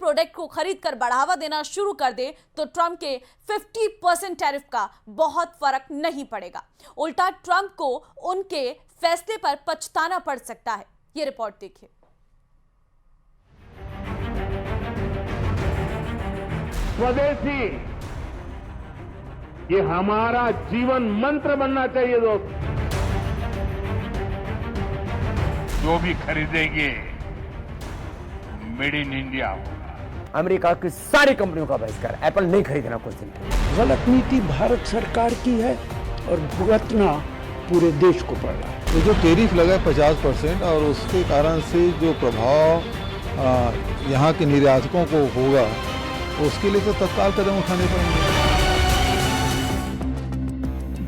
Product को खरीदकर बढ़ावा देना शुरू कर दे तो ट्रंप के 50% टैरिफ का बहुत फर्क नहीं पड़ेगा। उल्टा ट्रंप को उनके फैसले पर पछताना पड़ सकता है। ये रिपोर्ट देखिए। स्वदेशी, ये हमारा जीवन मंत्र बनना चाहिए दोस्त। जो भी खरीदेंगे मेड इन इंडिया होगा। अमेरिका की सारी कंपनियों का बहिष्कार, एप्पल नहीं खरीदना कुछ दिन। गलत नीति भारत सरकार की है और भुगतना पूरे देश को पड़ रहा है। तो जो टैरिफ लगा 50% और उसके कारण से जो प्रभाव यहाँ के निर्यातकों को होगा, उसके लिए तो तत्काल कदम उठाने पड़ेंगे।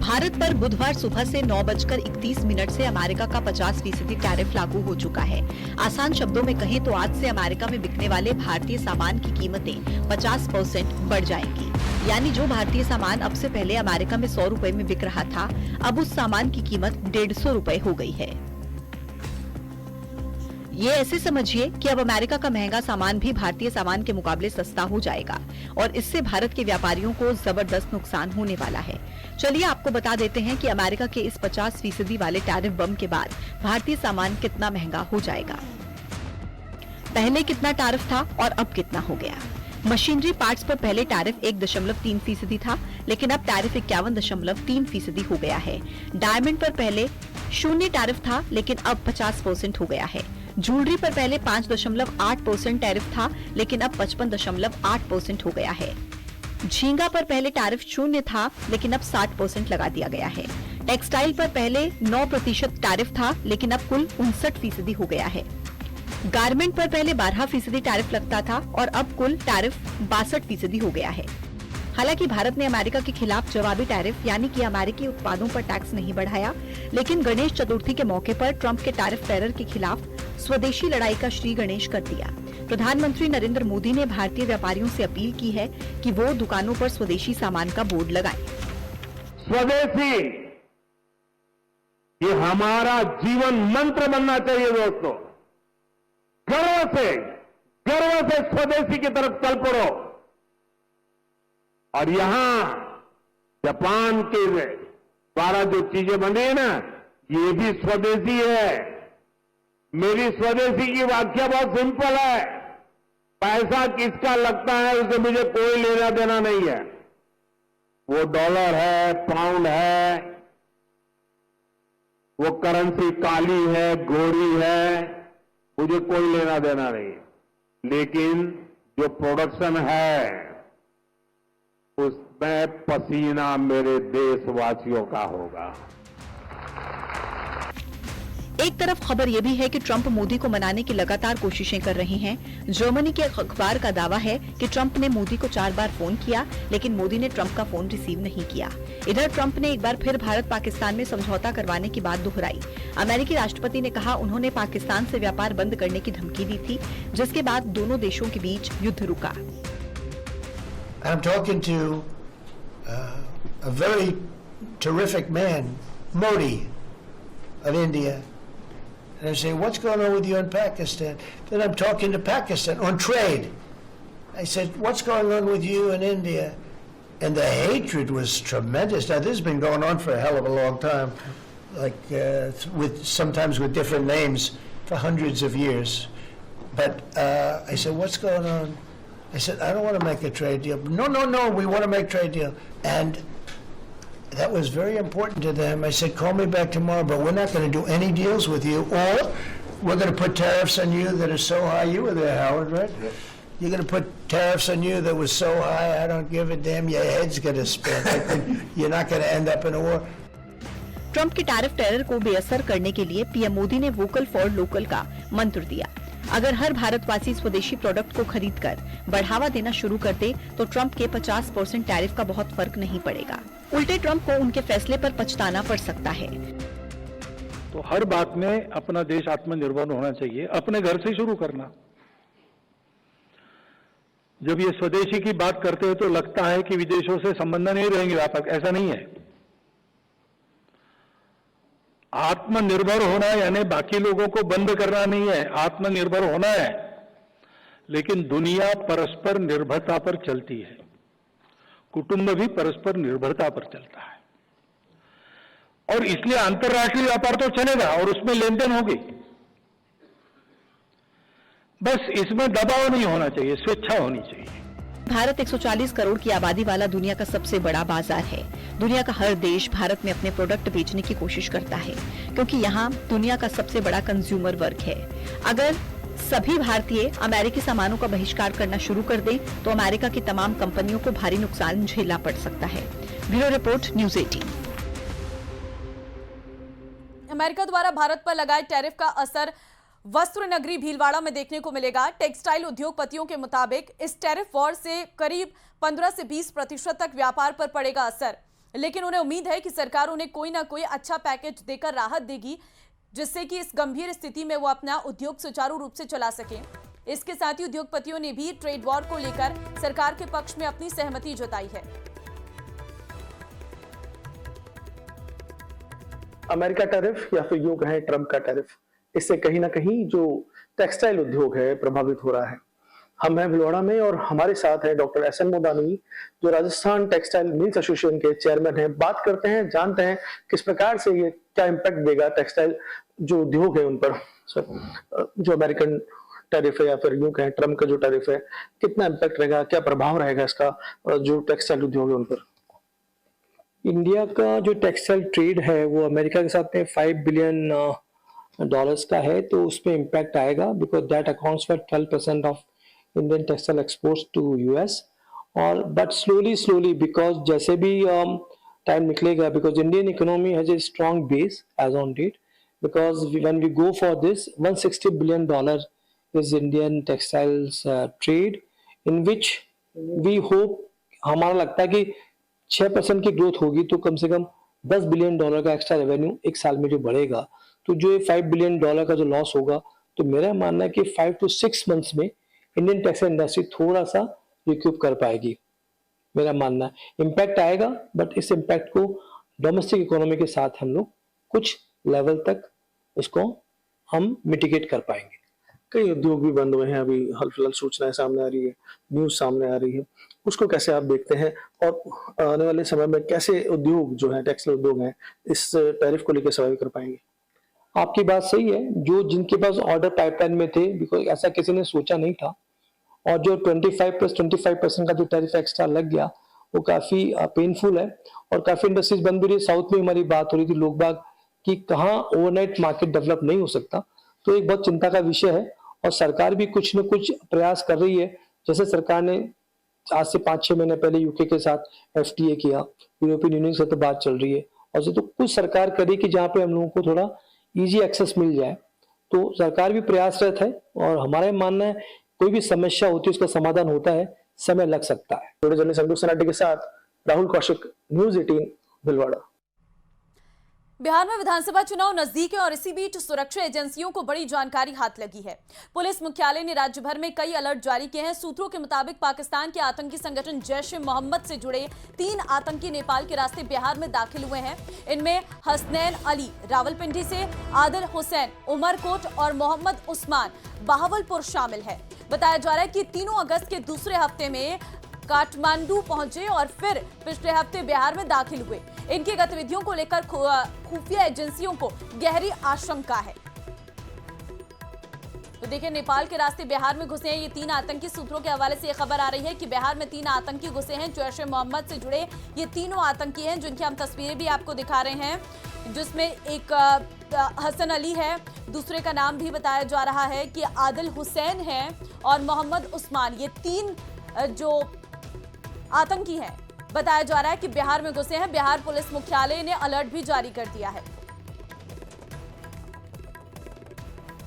भारत पर बुधवार सुबह से 9:31 से अमेरिका का 50% टैरिफ लागू हो चुका है। आसान शब्दों में कहें तो आज से अमेरिका में बिकने वाले भारतीय सामान की कीमतें 50% बढ़ जाएंगी। यानी जो भारतीय सामान अब से पहले अमेरिका में 100 रुपए में बिक रहा था, अब उस सामान की कीमत 150 रुपए हो गई है। ये ऐसे समझिए कि अब अमेरिका का महंगा सामान भी भारतीय सामान के मुकाबले सस्ता हो जाएगा और इससे भारत के व्यापारियों को जबरदस्त नुकसान होने वाला है। चलिए आपको बता देते हैं कि अमेरिका के इस 50% वाले टैरिफ बम के बाद भारतीय सामान कितना महंगा हो जाएगा। पहले कितना टैरिफ था और अब कितना हो गया। मशीनरी पार्ट्स पर पहले टैरिफ 1.3% था, लेकिन अब टैरिफ 51.3% हो गया है। डायमंड पर पहले 0 टैरिफ था, लेकिन अब 50% हो गया है। ज्वेलरी पर पहले 5.8% टैरिफ था, लेकिन अब 55.8% हो गया है। झींगा पर पहले टैरिफ 0 था, लेकिन अब 60% लगा दिया गया है। टेक्सटाइल पर पहले 9% टैरिफ था, लेकिन अब कुल 59% हो गया है। गारमेंट पर पहले 12% टैरिफ लगता था और अब कुल टैरिफ 62% हो गया है। हालांकि भारत ने अमेरिका के खिलाफ जवाबी टैरिफ यानी कि अमेरिकी उत्पादों पर टैक्स नहीं बढ़ाया, लेकिन गणेश चतुर्थी के मौके पर ट्रंप के टैरिफ टेरर के खिलाफ स्वदेशी लड़ाई का श्री गणेश कर दिया। प्रधानमंत्री नरेंद्र मोदी ने भारतीय व्यापारियों से अपील की है कि वो दुकानों पर स्वदेशी सामान का बोर्ड लगाएं। स्वदेशी, ये हमारा जीवन मंत्र बनना चाहिए दोस्तों। गर्व से स्वदेशी की तरफ चल पड़ो। और यहां जापान के द्वारा जो चीजें बनी है ना, ये भी स्वदेशी है। मेरी स्वदेशी की व्याख्या बहुत सिंपल है। पैसा किसका लगता है उसे मुझे कोई लेना देना नहीं है। वो डॉलर है, पाउंड है, वो करेंसी काली है, गोरी है, मुझे कोई लेना देना नहीं। लेकिन जो प्रोडक्शन है उसमें पसीना मेरे देशवासियों का होगा। एक तरफ खबर यह भी है कि ट्रंप मोदी को मनाने की लगातार कोशिशें कर रहे हैं। जर्मनी के एक अखबार का दावा है कि ट्रंप ने मोदी को 4 बार फोन किया, लेकिन मोदी ने ट्रंप का फोन रिसीव नहीं किया। इधर ट्रंप ने एक बार फिर भारत पाकिस्तान में समझौता करवाने की बात दोहराई। अमेरिकी राष्ट्रपति ने कहा उन्होंने पाकिस्तान से व्यापार बंद करने की धमकी दी थी, जिसके बाद दोनों देशों के बीच युद्ध रुका। I'm talking to a very terrific man, Modi of India. And I say, what's going on with you in Pakistan? Then I'm talking to Pakistan on trade. I said, what's going on with you in India? And the hatred was tremendous. Now, this has been going on for a hell of a long time, like sometimes with different names for hundreds of years. But I said, what's going on? I said, I don't want to make a trade deal. No, we want to make trade deal. And that was very important to them. I said, call me back tomorrow, but we're not going to do any deals with you, or we're going to put tariffs on you that are so high. You were there, Howard, right? Yeah. You're going to put tariffs on you that was so high, I don't give a damn, your head's going to spin. You're not going to end up in a war. Trump के tariff terror को बेअसर करने के लिए PM Modi ने vocal for local का मंत्र दिया। अगर हर भारतवासी स्वदेशी प्रोडक्ट को खरीदकर बढ़ावा देना शुरू कर दे तो ट्रंप के 50% टैरिफ का बहुत फर्क नहीं पड़ेगा। उल्टे ट्रंप को उनके फैसले पर पछताना पड़ सकता है। तो हर बात में अपना देश आत्मनिर्भर होना चाहिए, अपने घर से शुरू करना। जब ये स्वदेशी की बात करते हैं तो लगता है कि विदेशों से संबंध नहीं रहेंगे व्यापक, ऐसा नहीं है। आत्मनिर्भर होना यानी बाकी लोगों को बंद करना नहीं है, आत्मनिर्भर होना है। लेकिन दुनिया परस्पर निर्भरता पर चलती है, कुटुंब भी परस्पर निर्भरता पर चलता है, और इसलिए अंतर्राष्ट्रीय व्यापार तो चलेगा और उसमें लेन देन होगी। बस इसमें दबाव नहीं होना चाहिए, स्वेच्छा होनी चाहिए। भारत 140 करोड़ की आबादी वाला दुनिया का सबसे बड़ा बाजार है। दुनिया का हर देश भारत में अपने प्रोडक्ट बेचने की कोशिश करता है, क्योंकि यहाँ दुनिया का सबसे बड़ा कंज्यूमर वर्ग है। अगर सभी भारतीय अमेरिकी सामानों का बहिष्कार करना शुरू कर दें, तो अमेरिका की तमाम कंपनियों को भारी नुकसान झेलना पड़ सकता है। Bureau report, news 18। अमेरिका द्वारा भारत पर लगाए टैरिफ का असर वस्त्र नगरी भीलवाड़ा में देखने को मिलेगा। टेक्सटाइल उद्योगपतियों के मुताबिक इस टैरिफ वॉर से करीब 15 से 20% तक व्यापार पर पड़ेगा असर, लेकिन उन्हें उम्मीद है कि सरकार उन्हें कोई ना कोई अच्छा पैकेज देकर राहत देगी, जिससे कि इस गंभीर स्थिति में वो अपना उद्योग सुचारू रूप से चला सकें। इसके साथ ही उद्योगपतियों ने भी ट्रेड वॉर को लेकर सरकार के पक्ष में अपनी सहमति जताई है। अमेरिका टैरिफ या फिर यूं कहें ट्रंप का टैरिफ, इससे कहीं ना कहीं जो टेक्सटाइल उद्योग है प्रभावित हो रहा है। हम हैं भिलवाड़ा में और हमारे साथ हैं डॉक्टर एस एन मोदानी, जो राजस्थान टेक्सटाइल मिल्स एसोसिएशन के चेयरमैन हैं। बात करते हैं, जानते हैं किस प्रकार से ये क्या इम्पैक्ट देगा टेक्सटाइल जो उद्योग है उन पर। सर, जो अमेरिकन टैरिफ है या फिर यूं कहें ट्रंप का जो टैरिफ है, कितना इम्पैक्ट रहेगा, क्या प्रभाव रहेगा इसका जो टेक्सटाइल उद्योग है उन पर? इंडिया का जो टेक्सटाइल ट्रेड है वो अमेरिका के साथ में $5 बिलियन का है, तो उसमें इम्पैक्ट आएगा, because that accounts for 12% of Indian textile exports to US. और बट स्लोली बिकॉज जैसे भी टाइम निकलेगा, because Indian economy has a strong base as on date, because when we go for this $160 billion is Indian textiles trade, in which we hope, हमारा लगता है कि 6% की growth होगी, तो कम से कम $10 बिलियन का एक्स्ट्रा रेवेन्यू एक साल में जो बढ़ेगा। तो जो $5 बिलियन का जो लॉस होगा, तो मेरा मानना है कि 5 to 6 मंथ्स में इंडियन टेक्सटाइल इंडस्ट्री थोड़ा सा रिक्यूप कर पाएगी। मेरा मानना है इम्पैक्ट आएगा, बट इस इम्पैक्ट को डोमेस्टिक इकोनॉमी के साथ हम लोग कुछ लेवल तक इसको हम मिटिगेट कर पाएंगे। कई उद्योग भी बंद हुए हैं, अभी हाल फिलहाल सूचनाएं सामने आ रही है, न्यूज सामने आ रही है, उसको कैसे आप देखते हैं और आने वाले समय में कैसे उद्योग जो है टेक्सटाइल उद्योग हैं इस टैरिफ को लेकर सर्वाइव कर पाएंगे? आपकी बात सही है, जो जिनके पास ऑर्डर पाइपलाइन में थे, बिकॉज ऐसा किसी ने सोचा नहीं था, और जो 25% का जो टैरिफ एक्स्ट्रा लग गया वो काफी पेनफुल है, और काफी इंडस्ट्रीज बंद भी रही। साउथ में हमारी बात हो रही थी लोग बाग कि कहाँ ओवरनाइट मार्केट डेवलप नहीं हो सकता, तो एक बहुत चिंता का विषय है, और सरकार भी कुछ न कुछ प्रयास कर रही है। जैसे सरकार ने आज से 5-6 महीने पहले यूके के साथ FTA किया, यूरोपियन यूनियन से तो बात चल रही है, और तो कुछ सरकार करे कि जहाँ पे हम लोगों को थोड़ा इजी एक्सेस मिल जाए, तो सरकार भी प्रयासरत है, और हमारा मानना है कोई भी समस्या होती है उसका समाधान होता है, समय लग सकता है। जर्नलिस्ट संतोष सनाटी के साथ राहुल कौशिक, न्यूज़ 18 भिलवाड़ा। बिहार में विधानसभा चुनाव नजदीक है और इसी बीच सुरक्षा एजेंसियों को बड़ी जानकारी हाथ लगी है। पुलिस मुख्यालय ने राज्य भर में कई अलर्ट जारी किए हैं। सूत्रों के मुताबिक पाकिस्तान के आतंकी संगठन जैश-ए-मोहम्मद से जुड़े 3 आतंकी नेपाल के रास्ते बिहार में दाखिल हुए हैं। इनमें हसनैन अली रावलपिंडी से, आदिल हुसैन उमरकोट और मोहम्मद उस्मान बहावलपुर शामिल है। बताया जा रहा है कि तीनों अगस्त के दूसरे हफ्ते में काठमांडू पहुंचे और फिर पिछले हफ्ते बिहार में दाखिल हुए। इनकी गतिविधियों को लेकर खुफिया एजेंसियों को गहरी आशंका है। तो देखिए, नेपाल के रास्ते बिहार में घुसे हैं ये 3 आतंकी। सूत्रों के हवाले से ये खबर आ रही है कि बिहार में 3 आतंकी घुसे हैं। जैश-ए-मोहम्मद से जुड़े ये तीनों आतंकी हैं, जिनकी हम तस्वीरें भी आपको दिखा रहे हैं, जिसमें एक हसन अली है, दूसरे का नाम भी बताया जा रहा है कि आदिल हुसैन है, और मोहम्मद उस्मान। ये 3 जो आतंकी हैं, बताया जा रहा है कि बिहार में घुसे हैं। बिहार पुलिस मुख्यालय ने अलर्ट भी जारी कर दिया है।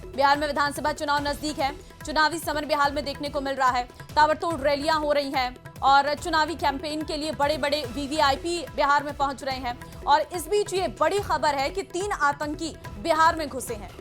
बिहार में विधानसभा चुनाव नजदीक है। चुनावी समर बिहार में देखने को मिल रहा है। ताबड़तोड़ रैलियां हो रही हैं और चुनावी कैंपेन के लिए बड़े बड़े वीवीआईपी बिहार में पहुंच रहे हैं। और इस बीच ये बड़ी खबर है कि 3 आतंकी बिहार में घुसे हैं।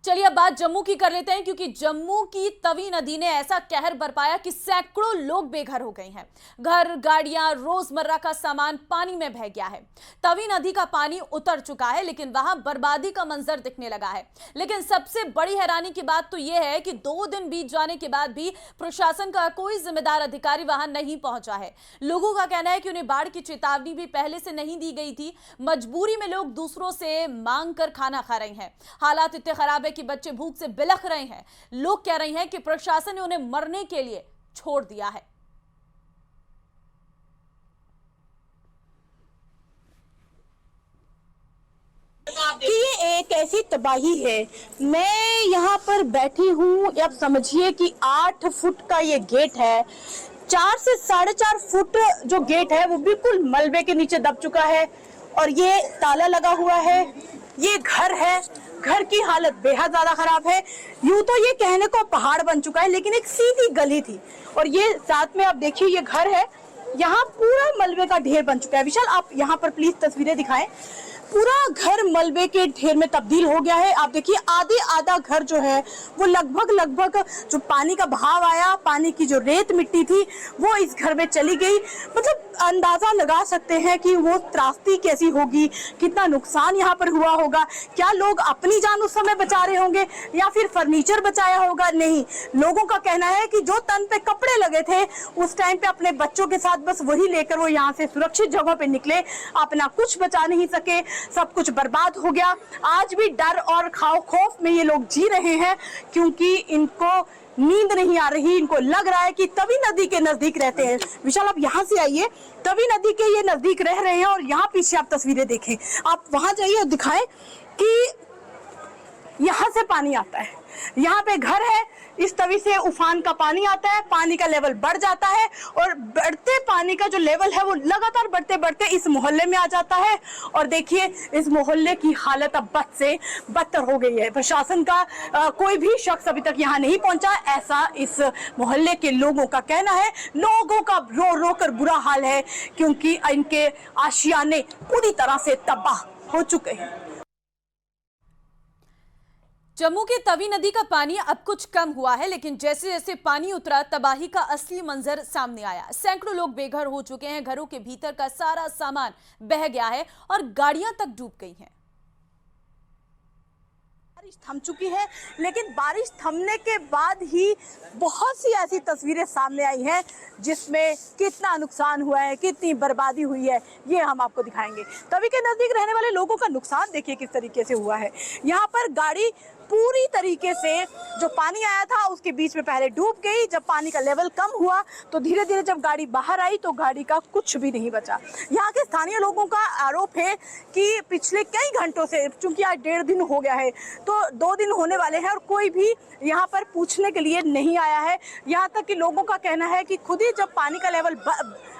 चलिए अब बात जम्मू की कर लेते हैं, क्योंकि जम्मू की तवी नदी ने ऐसा कहर बरपाया कि सैकड़ों लोग बेघर हो गए हैं। घर, गाड़ियां, रोजमर्रा का सामान पानी में बह गया है। तवी नदी का पानी उतर चुका है, लेकिन वहां बर्बादी का मंजर दिखने लगा है। लेकिन सबसे बड़ी हैरानी की बात तो यह है कि 2 दिन बीत जाने के बाद भी प्रशासन का कोई जिम्मेदार अधिकारी वहां नहीं पहुंचा है। लोगों का कहना है कि उन्हें बाढ़ की चेतावनी भी पहले से नहीं दी गई थी। मजबूरी में लोग दूसरों से मांग कर खाना खा रहे हैं। हालात इतने खराब है कि बच्चे भूख से बिलख रहे हैं। लोग कह रहे हैं कि प्रशासन ने उन्हें मरने के लिए छोड़ दिया है। कि ये एक ऐसी तबाही है। मैं यहाँ पर बैठी हूँ, अब समझिए कि 8 फुट का ये गेट है। 4 से 4.5 फुट जो गेट है वो बिल्कुल मलबे के नीचे दब चुका है और ये ताला लगा हुआ है। ये घर है, घर की हालत बेहद ज्यादा खराब है। यूं तो ये कहने को पहाड़ बन चुका है, लेकिन एक सीधी गली थी और ये साथ में आप देखिए ये घर है, यहाँ पूरा मलबे का ढेर बन चुका है। विशाल, आप यहाँ पर प्लीज तस्वीरें दिखाएं। पूरा घर मलबे के ढेर में तब्दील हो गया है। आप देखिए आधा घर जो है वो लगभग जो पानी का बहाव आया, पानी की जो रेत मिट्टी थी वो इस घर में चली गई। मतलब अंदाजा लगा सकते हैं कि वो त्रासदी कैसी होगी, कितना नुकसान यहाँ पर हुआ होगा। क्या लोग अपनी जान उस समय बचा रहे होंगे या फिर फर्नीचर बचाया होगा? नहीं, लोगों का कहना है कि जो तन पे कपड़े लगे थे उस टाइम पे अपने बच्चों के साथ बस वही लेकर वो यहाँ से सुरक्षित जगह पे निकले, अपना कुछ बचा नहीं सके, सब कुछ बर्बाद हो गया। आज भी डर और खौफ में ये लोग जी रहे हैं, क्योंकि इनको नींद नहीं आ रही। इनको लग रहा है कि तवी नदी के नजदीक रहते हैं। विशाल, आप यहाँ से आइए, तवी नदी के ये नजदीक रह रहे हैं और यहाँ पीछे आप तस्वीरें देखें। आप वहां जाइए और दिखाएं कि यहाँ से पानी आता है, यहाँ पे घर है, इस तवी से उफान का पानी आता है, पानी का लेवल बढ़ जाता है और बढ़ते पानी का जो लेवल है वो लगातार बढ़ते बढ़ते इस मोहल्ले में आ जाता है। और देखिए इस मोहल्ले की हालत अब बद से बदतर हो गई है। प्रशासन का कोई भी शख्स अभी तक यहाँ नहीं पहुंचा, ऐसा इस मोहल्ले के लोगों का कहना है। लोगों का रो रो कर बुरा हाल है, क्योंकि इनके आशियाने पूरी तरह से तबाह हो चुके हैं। जम्मू की तवी नदी का पानी अब कुछ कम हुआ है, लेकिन जैसे जैसे पानी उतरा तबाही का असली मंजर सामने आया। सैकड़ों लोग बेघर हो चुके हैं, घरों के भीतर का सारा सामान बह गया है और गाड़ियां तक डूब गई हैं। बारिश थम चुकी है, लेकिन बारिश थमने के बाद ही बहुत सी ऐसी तस्वीरें सामने आई हैं जिसमें कितना नुकसान हुआ है, कितनी बर्बादी हुई है, ये हम आपको दिखाएंगे। तवी के नजदीक रहने वाले लोगों का नुकसान देखिए किस तरीके से हुआ है। यहाँ पर गाड़ी पूरी तरीके से जो पानी आया था उसके बीच में पहले डूब गई। जब पानी का लेवल कम हुआ तो धीरे धीरे जब गाड़ी बाहर आई तो गाड़ी का कुछ भी नहीं बचा। यहाँ के स्थानीय लोगों का आरोप है कि पिछले कई घंटों से, चूंकि आज 1.5 दिन हो गया है तो 2 दिन होने वाले हैं और कोई भी यहाँ पर पूछने के लिए नहीं आया है। यहाँ तक कि लोगों का कहना है कि खुद ही जब पानी का लेवल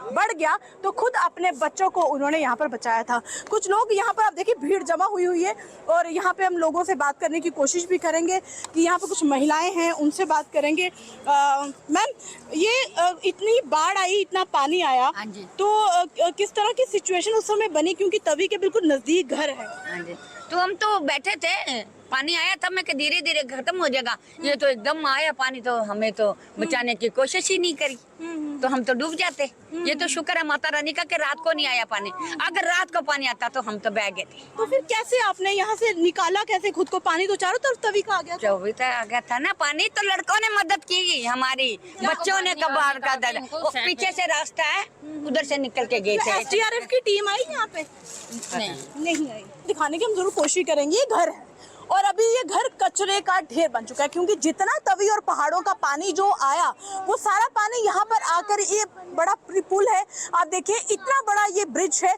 बढ़ गया तो खुद अपने बच्चों को उन्होंने यहाँ पर बचाया था। कुछ लोग यहाँ पर, आप देखिए भीड़ जमा हुई है और यहाँ पे हम लोगों से बात करने की कोशिश भी करेंगे कि यहाँ पे कुछ महिलाएं हैं, उनसे बात करेंगे। मैम, ये इतनी बाढ़ आई, इतना पानी आया, तो किस तरह की सिचुएशन उस समय बनी, क्योंकि तवी के बिल्कुल नजदीक घर है? तो हम तो बैठे थे, पानी आया तब मैं धीरे धीरे खत्म हो जाएगा, ये तो एकदम आया पानी, तो हमें तो बचाने की कोशिश ही नहीं करी, तो हम तो डूब जाते। ये तो शुक्र है माता रानी का कि रात को नहीं आया पानी, अगर रात को पानी आता तो हम तो बह गए थे। तो फिर कैसे आपने यहाँ से निकाला, कैसे खुद को? पानी तो चारों तरफ तवी का आ गया, चौबी तक आ गया था ना पानी, तो लड़कों ने मदद की हमारी, बच्चों ने कबाड़ का दर, पीछे से रास्ता है उधर से निकल के गए थे। SDRF की टीम आई यहाँ पे? नहीं आई। दिखाने की हम जरूर कोशिश करेंगे। ये घर है और अभी ये घर कचरे का ढेर बन चुका है, क्योंकि जितना तवी और पहाड़ों का पानी जो आया वो सारा पानी यहाँ पर आकर, ये बड़ा पुल है, आप देखिए इतना बड़ा ये ब्रिज है,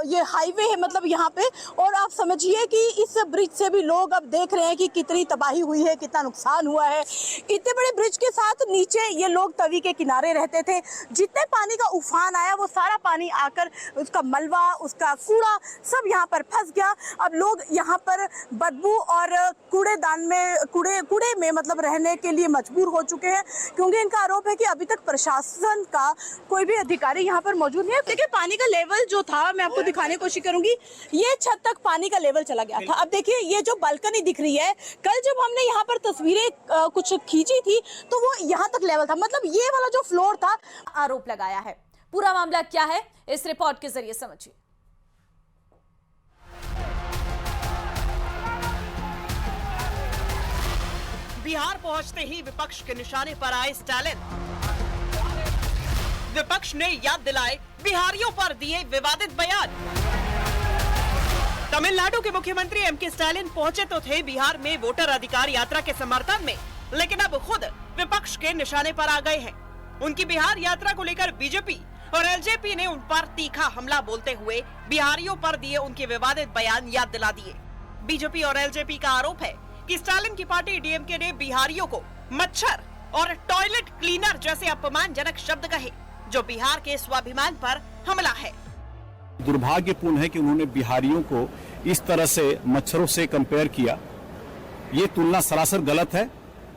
ये हाईवे है मतलब यहाँ पे, और आप समझिए कि इस ब्रिज से भी लोग अब देख रहे हैं कि कितनी तबाही हुई है, कितना नुकसान हुआ है। इतने बड़े ब्रिज के साथ नीचे ये लोग तवी के किनारे रहते थे, जितने पानी का उफान आया वो सारा पानी आकर उसका मलबा, उसका कूड़ा सब यहाँ पर फंस गया। अब लोग यहाँ पर बदबू और कूड़े में मतलब रहने के लिए मजबूर हो चुके हैं, क्योंकि इनका आरोप है कि अभी तक प्रशासन का कोई भी अधिकारी यहाँ पर मौजूद नहीं है। देखिए पानी का लेवल जो था, मैं आपको दिखाने की कोशिश करूंगी, ये छत तक पानी का लेवल चला गया था। अब देखिए ये जो बालकनी दिख रही है, कल जब हमने यहाँ पर तस्वीरें कुछ खींची थी तो वो यहाँ तक लेवल था, मतलब ये वाला जो फ्लोर था। आरोप लगाया है। पूरा मामला क्या है इस रिपोर्ट के जरिए समझिए। बिहार पहुंचते ही विपक्ष के निशाने पर आए स्टालिन। विपक्ष ने याद दिलाए बिहारियों पर दिए विवादित बयान। तमिलनाडु के मुख्यमंत्री एमके स्टालिन पहुंचे तो थे बिहार में वोटर अधिकार यात्रा के समर्थन में, लेकिन अब खुद विपक्ष के निशाने पर आ गए हैं। उनकी बिहार यात्रा को लेकर बीजेपी और एलजेपी ने उन पर तीखा हमला बोलते हुए बिहारियों पर दिए उनके विवादित बयान याद दिला दिए। बीजेपी और एलजेपी का आरोप है कि स्टालिन की पार्टी डीएमके ने बिहारियों को मच्छर और टॉयलेट क्लीनर जैसे अपमानजनक शब्द कहे, जो बिहार के स्वाभिमान पर हमला है। दुर्भाग्यपूर्ण है कि उन्होंने बिहारियों को इस तरह से मच्छरों से कंपेयर किया। ये तुलना सरासर गलत है।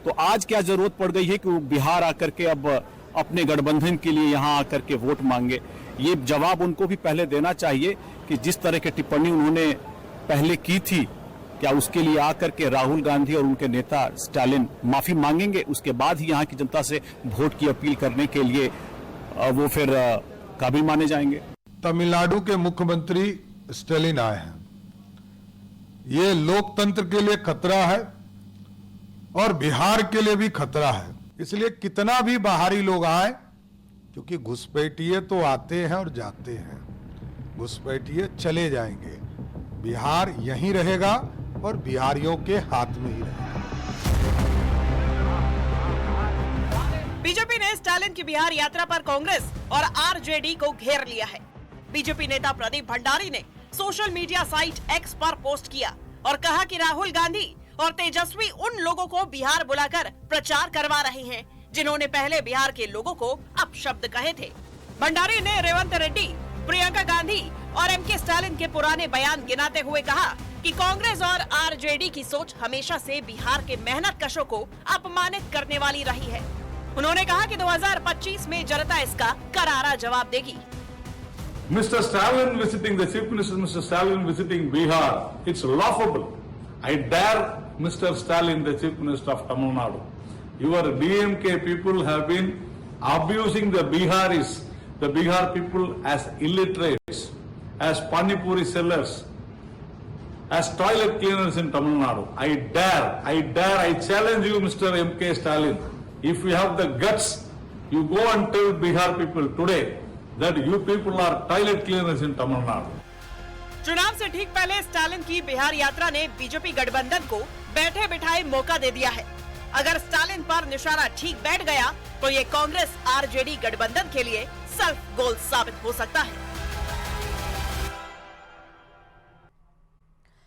तो आज क्या जरूरत पड़ गई है कि वो बिहार आकर के अब अपने गठबंधन के लिए यहाँ आकर के वोट मांगे? ये जवाब उनको भी पहले देना चाहिए कि जिस तरह की टिप्पणी उन्होंने पहले की थी, क्या उसके लिए आकर के राहुल गांधी और उनके नेता स्टालिन माफी मांगेंगे? उसके बाद ही यहाँ की जनता से वोट की अपील करने के लिए वो फिर काबिल माने जाएंगे। तमिलनाडु के मुख्यमंत्री स्टालिन आए हैं। ये लोकतंत्र के लिए खतरा है और बिहार के लिए भी खतरा है। इसलिए कितना भी बाहरी लोग आए, क्योंकि घुसपैठिए तो आते हैं और जाते हैं, घुसपैठिए चले जाएंगे। बिहार यहीं रहेगा और बिहारियों के हाथ में ही रहेगा। बीजेपी ने स्टालिन की बिहार यात्रा पर कांग्रेस और आरजेडी को घेर लिया है। बीजेपी नेता प्रदीप भंडारी ने सोशल मीडिया साइट एक्स पर पोस्ट किया और कहा कि राहुल गांधी और तेजस्वी उन लोगों को बिहार बुलाकर प्रचार करवा रहे हैं जिन्होंने पहले बिहार के लोगों को अपशब्द कहे थे। भंडारी ने रेवंत रेड्डी, प्रियंका गांधी और एमके स्टालिन के पुराने बयान गिनाते हुए कहा कि कांग्रेस और आरजेडी की सोच हमेशा से बिहार के मेहनत कशों को अपमानित करने वाली रही है। उन्होंने कहा कि 2025 में जनता इसका करारा जवाब देगी। Mr. Stalin visiting, the Chief Minister Mr. Stalin visiting Bihar, it's laughable. I dare Mr. Stalin, the Chief Minister of Tamil Nadu. Your DMK people have been abusing the Biharis, the Bihar people as illiterates, as Panipuri sellers, as toilet cleaners in Tamil Nadu. I dare, I challenge you, Mr. MK Stalin. If you have the guts, you go and tell Bihar people today that you people are toilet cleaners in Tamil Nadu. चुनाव से ठीक पहले Stalin की बिहार यात्रा ने BJP गठबंधन को बैठे बिठाए मौका दे दिया है। अगर स्टालिन पर निशाना ठीक बैठ गया तो ये कांग्रेस आरजेडी गठबंधन के लिए सेल्फ गोल साबित हो सकता है।